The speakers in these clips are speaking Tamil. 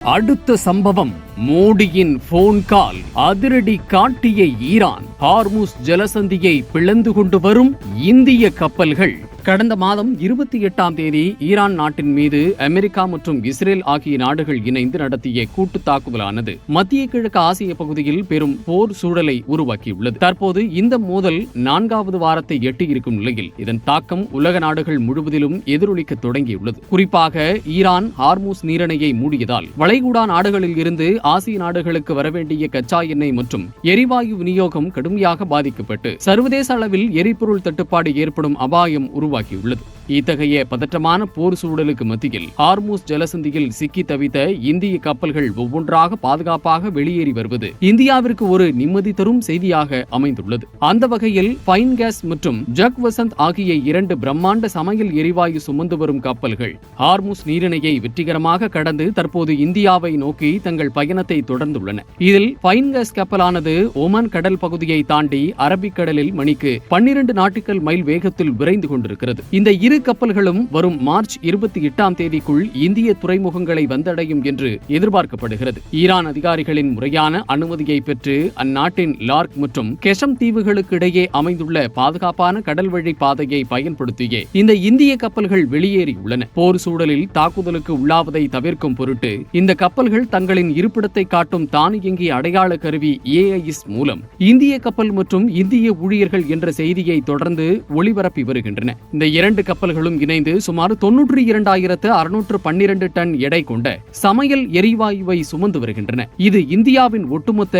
அடுத்த சம்பவம் மோடியின் போன் கால் அதிரடி காட்டிய ஈரான் ஹார்முஸ் ஜலசந்தியை பிளந்து கொண்டு வரும் இந்திய கப்பல்கள். கடந்த மாதம் 28ஆம் தேதி ஈரான் நாட்டின் மீது அமெரிக்கா மற்றும் இஸ்ரேல் ஆகிய நாடுகள் இணைந்து நடத்திய கூட்டு தாக்குதலானது மத்திய கிழக்கு ஆசிய பகுதியில் பெரும் போர் சூழலை உருவாக்கியுள்ளது. தற்போது இந்த மோதல் 4வது வாரத்தை எட்டியிருக்கும் நிலையில் இதன் தாக்கம் உலக நாடுகள் முழுவதிலும் எதிரொலிக்க தொடங்கியுள்ளது. குறிப்பாக ஈரான் ஹார்முஸ் நீரிணையை மூடியதால் வளைகுடா நாடுகளில் இருந்து ஆசிய நாடுகளுக்கு வரவேண்டிய கச்சா எண்ணெய் மற்றும் எரிவாயு விநியோகம் கடுமையாக பாதிக்கப்பட்டு சர்வதேச அளவில் எரிபொருள் தட்டுப்பாடு ஏற்படும் அபாயம் உருவாக்கியுள்ளது. இத்தகைய பதற்றமான போர் சூழலுக்கு மத்தியில் ஹார்முஸ் ஜலசந்தியில் சிக்கி தவித்த இந்திய கப்பல்கள் ஒவ்வொன்றாக பாதுகாப்பாக வெளியேறி வருவது இந்தியாவிற்கு ஒரு நிம்மதி தரும் செய்தியாக அமைந்துள்ளது. அந்த வகையில் பைன் கேஸ் மற்றும் ஜக் வசந்த் ஆகிய 2 பிரம்மாண்ட சமையல் எரிவாயு சுமந்து வரும் கப்பல்கள் ஹார்முஸ் நீரிணையை வெற்றிகரமாக கடந்து தற்போது இந்தியாவை நோக்கி தங்கள் பயணத்தை தொடர்ந்துள்ளன. இதில் பைன் கேஸ் கப்பலானது ஓமான் கடல் பகுதியை தாண்டி அரபிக்கடலில் மணிக்கு 12 நாட்டிக்கல் மைல் வேகத்தில் விரைந்து கொண்டிருக்கிறது. இந்த இரு கப்பல்களும் வரும் மார்ச் 28ஆம் தேதிக்குள் இந்திய துறைமுகங்களை வந்தடையும் என்று எதிர்பார்க்கப்படுகிறது. ஈரான் அதிகாரிகளின் முறையான அனுமதியை பெற்று அந்நாட்டின் லார்க் மற்றும் கெஷம் தீவுகளுக்கு இடையே அமைந்துள்ள பாதுகாப்பான கடல்வழி பாதையை பயன்படுத்தியே இந்த இந்திய கப்பல்கள் வெளியேறியுள்ளன. போர் சூழலில் தாக்குதலுக்கு உள்ளாவதை தவிர்க்கும் பொருட்டு இந்த கப்பல்கள் தங்களின் இருப்பிடத்தை காட்டும் தானியங்கி அடையாள கருவி AIS மூலம் இந்திய கப்பல் மற்றும் இந்திய ஊழியர்கள் என்ற செய்தியை தொடர்ந்து ஒளிபரப்பி வருகின்றன. இந்த 2 கப்பல்களும் இணைந்து சுமார் 92,612 டன் எடை கொண்ட சமையல் எரிவாயுவை சுமந்து வருகின்றன. இது இந்தியாவின் ஒட்டுமொத்த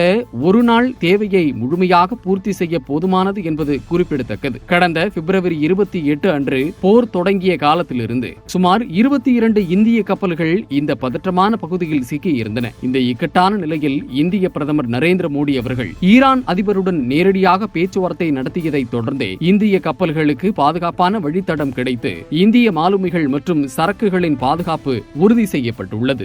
ஒரு நாள் தேவையை முழுமையாக பூர்த்தி செய்ய போதுமானது என்பது குறிப்பிடத்தக்கது. கடந்த பிப்ரவரி 28 அன்று போர் தொடங்கிய காலத்திலிருந்து சுமார் 22 இந்திய கப்பல்கள் இந்த பதற்றமான பகுதியில் சிக்கியிருந்தன. இந்த இக்கட்டான நிலையில் இந்திய பிரதமர் நரேந்திர மோடி அவர்கள் ஈரான் அதிபருடன் நேரடியாக பேச்சுவார்த்தை நடத்தியதை தொடர்ந்தே இந்திய கப்பல்களுக்கு பாதுகாப்பான வழித்தடம் கிடைத்து இந்திய மாலுமிகள் மற்றும் சரக்குகளின் பாதுகாப்பு உறுதி செய்யப்பட்டுள்ளது.